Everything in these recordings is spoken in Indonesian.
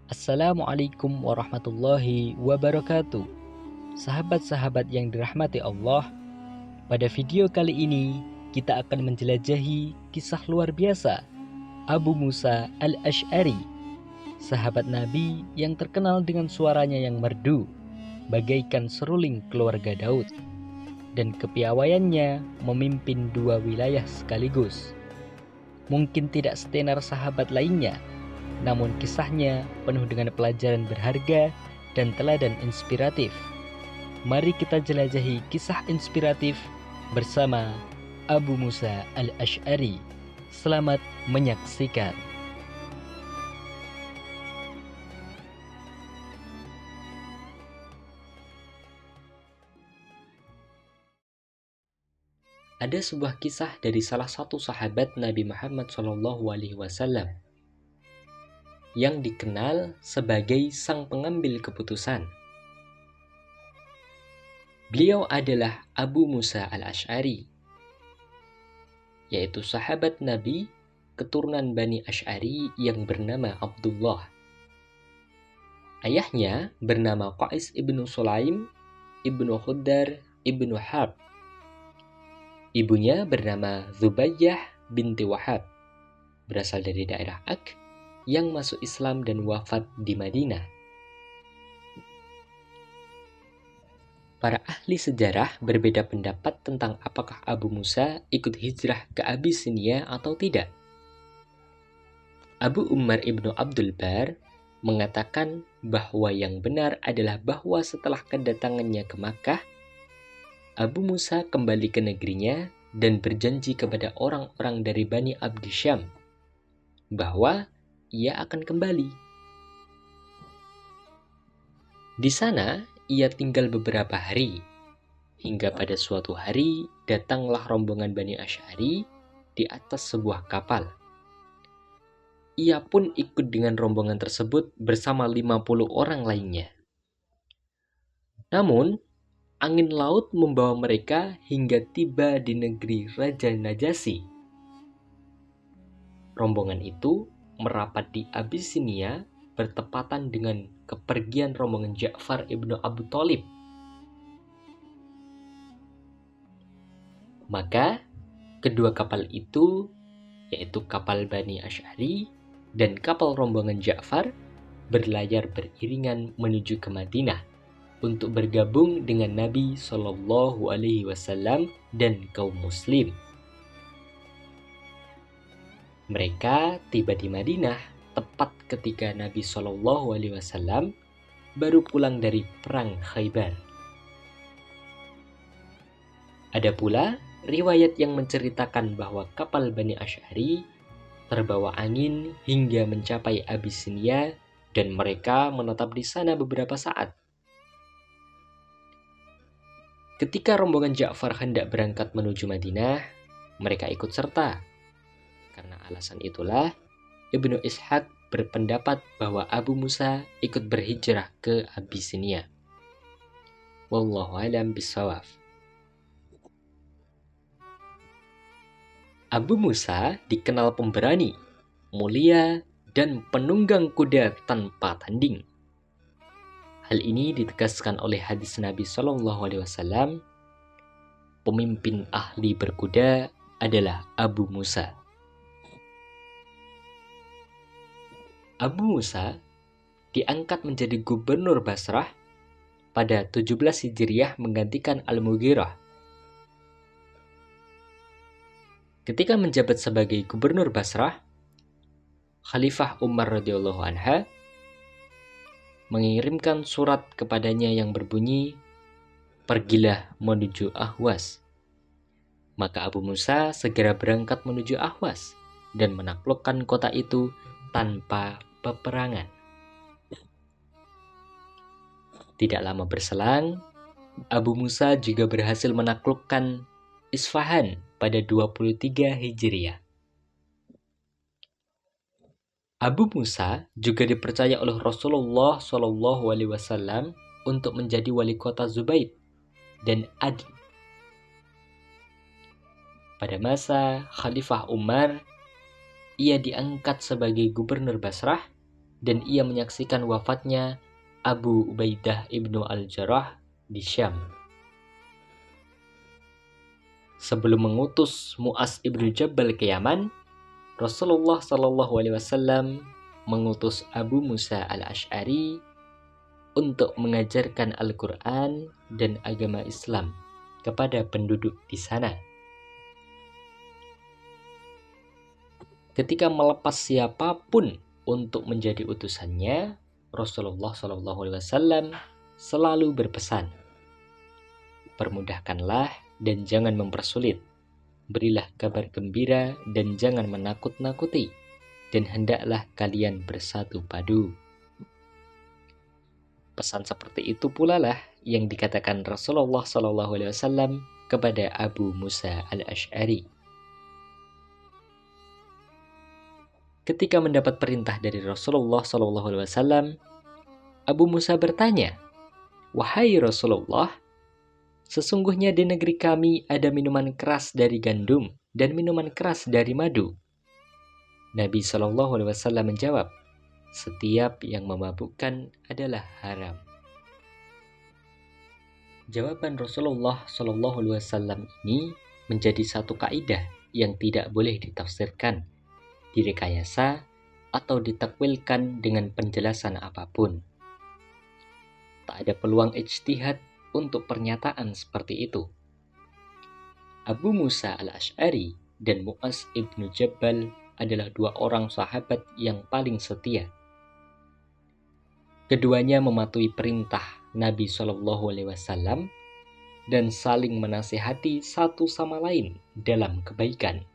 Assalamualaikum warahmatullahi wabarakatuh. Sahabat-sahabat yang dirahmati Allah, pada video kali ini kita akan menjelajahi kisah luar biasa Abu Musa al-Asy'ari, sahabat Nabi yang terkenal dengan suaranya yang merdu bagaikan seruling keluarga Daud dan kepiawaiannya memimpin dua wilayah sekaligus. Mungkin tidak setenar sahabat lainnya, namun kisahnya penuh dengan pelajaran berharga dan teladan inspiratif. Mari kita jelajahi kisah inspiratif bersama Abu Musa al-Asy'ari. Selamat menyaksikan. Ada sebuah kisah dari salah satu sahabat Nabi Muhammad SAW yang dikenal sebagai sang pengambil keputusan. Beliau adalah Abu Musa al-Asy'ari, yaitu sahabat Nabi keturunan Bani Asy'ari yang bernama Abdullah. Ayahnya bernama Qais ibnu Sulaim ibnu Khuddar ibnu Harb. Ibunya bernama Zubayyah binti Wahab, berasal dari daerah Ak, yang masuk Islam dan wafat di Madinah. Para ahli sejarah berbeda pendapat tentang apakah Abu Musa ikut hijrah ke Abyssinia atau tidak. Abu Umar ibnu Abdul Bar mengatakan bahwa yang benar adalah bahwa setelah kedatangannya ke Makkah, Abu Musa kembali ke negerinya dan berjanji kepada orang-orang dari Bani Abdi Syam bahwa ia akan kembali. Di sana, ia tinggal beberapa hari, hingga pada suatu hari datanglah rombongan Bani Asy'ari di atas sebuah kapal. Ia pun ikut dengan rombongan tersebut bersama 50 orang lainnya. Namun, angin laut membawa mereka hingga tiba di negeri Raja Najasyi. Rombongan itu merapat di Abyssinia bertepatan dengan kepergian rombongan Ja'far ibnu Abu Thalib. Maka kedua kapal itu, yaitu kapal Bani Asy'ari dan kapal rombongan Ja'far, berlayar beriringan menuju ke Madinah untuk bergabung dengan Nabi SAW dan kaum muslim. Mereka tiba di Madinah tepat ketika Nabi SAW baru pulang dari perang Khaybar. Ada pula riwayat yang menceritakan bahwa kapal Bani Asy'ari terbawa angin hingga mencapai Abyssinia dan mereka menetap di sana beberapa saat. Ketika rombongan Ja'far hendak berangkat menuju Madinah, mereka ikut serta. Karena alasan itulah, Ibnu Ishaq berpendapat bahwa Abu Musa ikut berhijrah ke Abyssinia. Wallahu a'lam bishawab. Abu Musa dikenal pemberani, mulia, dan penunggang kuda tanpa tanding. Hal ini ditegaskan oleh hadis Nabi SAW, pemimpin ahli berkuda adalah Abu Musa. Abu Musa diangkat menjadi gubernur Basrah pada 17 Hijriah menggantikan Al-Mughirah. Ketika menjabat sebagai gubernur Basrah, Khalifah Umar radhiyallahu anha mengirimkan surat kepadanya yang berbunyi, "Pergilah menuju Ahwas." Maka Abu Musa segera berangkat menuju Ahwas dan menaklukkan kota itu tanpa peperangan. Tidak lama berselang, Abu Musa juga berhasil menaklukkan Isfahan pada 23 Hijriah. Abu Musa juga dipercaya oleh Rasulullah SAW untuk menjadi wali kota Zubaid dan Adn. Pada masa Khalifah Umar, ia diangkat sebagai gubernur Basrah dan ia menyaksikan wafatnya Abu Ubaidah ibnu Al-Jarrah di Syam. Sebelum mengutus Mu'az ibnu Jabal ke Yaman, Rasulullah SAW mengutus Abu Musa al-Ash'ari untuk mengajarkan Al-Quran dan agama Islam kepada penduduk di sana. Ketika melepas siapapun untuk menjadi utusannya, Rasulullah SAW selalu berpesan, "Permudahkanlah dan jangan mempersulit. Berilah kabar gembira dan jangan menakut-nakuti. Dan hendaklah kalian bersatu padu." Pesan seperti itu pula lah yang dikatakan Rasulullah SAW kepada Abu Musa al-Ash'ari. Ketika mendapat perintah dari Rasulullah SAW, Abu Musa bertanya, "Wahai Rasulullah, sesungguhnya di negeri kami ada minuman keras dari gandum dan minuman keras dari madu." Nabi SAW menjawab, "Setiap yang memabukkan adalah haram." Jawaban Rasulullah SAW ini menjadi satu kaidah yang tidak boleh ditafsirkan, direkayasa, atau ditakwilkan dengan penjelasan apapun. Tak ada peluang ijtihad untuk pernyataan seperti itu. Abu Musa al-Ash'ari dan Mu'az ibnu Jabal adalah dua orang sahabat yang paling setia. Keduanya mematuhi perintah Nabi SAW dan saling menasihati satu sama lain dalam kebaikan.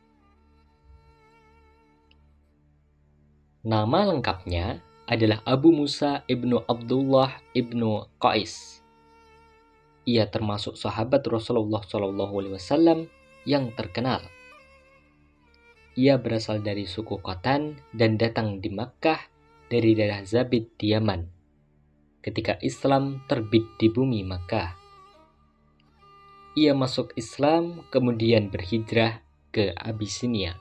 Nama lengkapnya adalah Abu Musa ibnu Abdullah ibnu Qais. Ia termasuk sahabat Rasulullah SAW yang terkenal. Ia berasal dari suku Qatan dan datang di Makkah dari daerah Zabid di Yaman ketika Islam terbit di bumi Makkah. Ia masuk Islam kemudian berhijrah ke Abyssinia.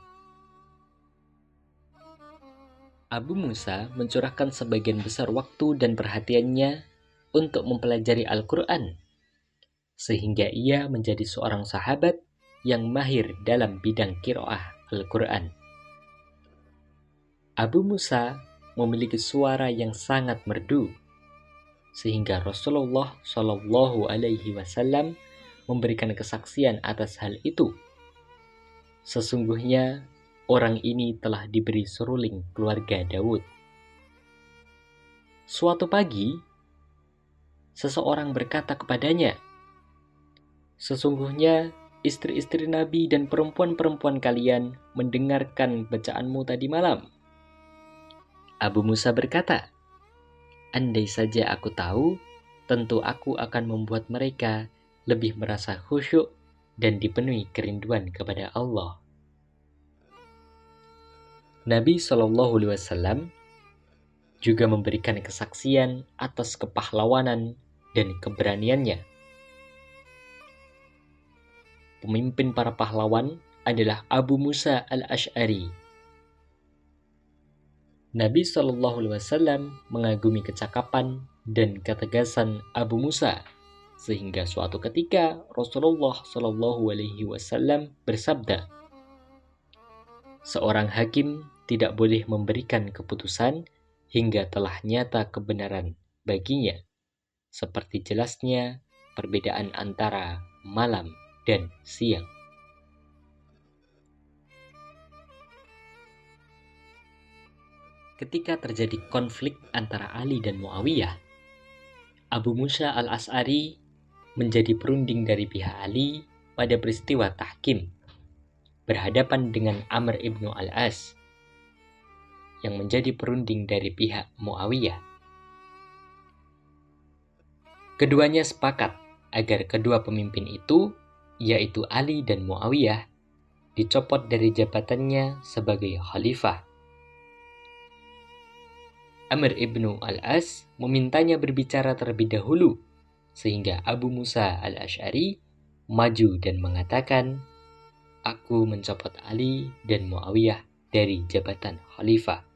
Abu Musa mencurahkan sebagian besar waktu dan perhatiannya untuk mempelajari Al-Quran, sehingga ia menjadi seorang sahabat yang mahir dalam bidang qiraah Al-Quran. Abu Musa memiliki suara yang sangat merdu, sehingga Rasulullah SAW memberikan kesaksian atas hal itu. Sesungguhnya orang ini telah diberi seruling keluarga Daud. Suatu pagi, seseorang berkata kepadanya, "Sesungguhnya istri-istri Nabi dan perempuan-perempuan kalian mendengarkan bacaanmu tadi malam." Abu Musa berkata, "Andai saja aku tahu, tentu aku akan membuat mereka lebih merasa khusyuk dan dipenuhi kerinduan kepada Allah." Nabi SAW juga memberikan kesaksian atas kepahlawanan dan keberaniannya. Pemimpin para pahlawan adalah Abu Musa al-Ash'ari. Nabi SAW mengagumi kecakapan dan ketegasan Abu Musa, sehingga suatu ketika Rasulullah SAW bersabda, "Seorang hakim tidak boleh memberikan keputusan hingga telah nyata kebenaran baginya, seperti jelasnya perbedaan antara malam dan siang." Ketika terjadi konflik antara Ali dan Muawiyah, Abu Musa al-Ash'ari menjadi perunding dari pihak Ali pada peristiwa tahkim, berhadapan dengan Amr ibnu al-As yang menjadi perunding dari pihak Muawiyah. Keduanya sepakat agar kedua pemimpin itu, yaitu Ali dan Muawiyah, dicopot dari jabatannya sebagai khalifah. Amr ibnu al-As memintanya berbicara terlebih dahulu, sehingga Abu Musa al-Asy'ari maju dan mengatakan, "Aku mencopot Ali dan Muawiyah dari jabatan khalifah."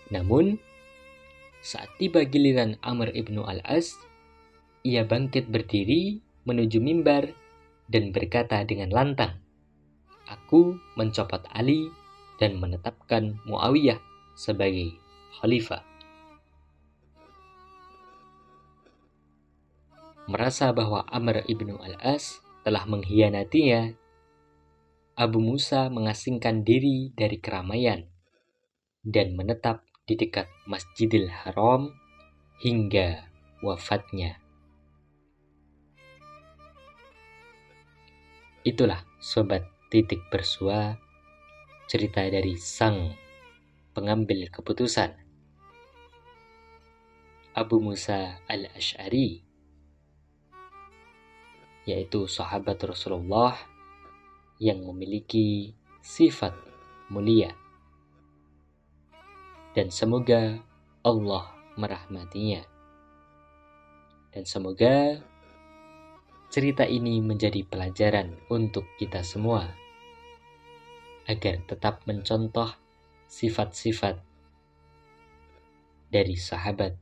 Namun, saat tiba giliran Amr ibnu al-As, ia bangkit berdiri menuju mimbar dan berkata dengan lantang, "Aku mencopot Ali dan menetapkan Muawiyah sebagai khalifah." Merasa bahwa Amr ibnu al-As telah mengkhianatinya, Abu Musa mengasingkan diri dari keramaian dan menetap di dekat Masjidil Haram hingga wafatnya. Itulah Sobat Titik Bersua, cerita dari sang pengambil keputusan, Abu Musa al-Asy'ari, yaitu sahabat Rasulullah yang memiliki sifat mulia. Dan semoga Allah merahmatinya. Dan semoga cerita ini menjadi pelajaran untuk kita semua, agar tetap mencontoh sifat-sifat dari sahabat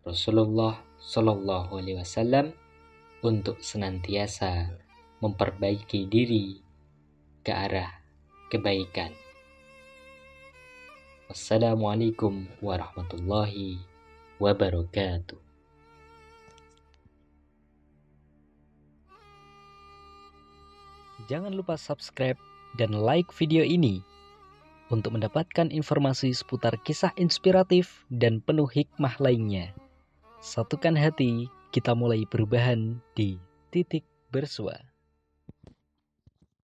Rasulullah Shallallahu Alaihi Wasallam untuk senantiasa memperbaiki diri ke arah kebaikan. Wassalamualaikum warahmatullahi wabarakatuh. Jangan lupa subscribe dan like video ini untuk mendapatkan informasi seputar kisah inspiratif dan penuh hikmah lainnya. Satukan hati, kita mulai perubahan di Titik Bersua.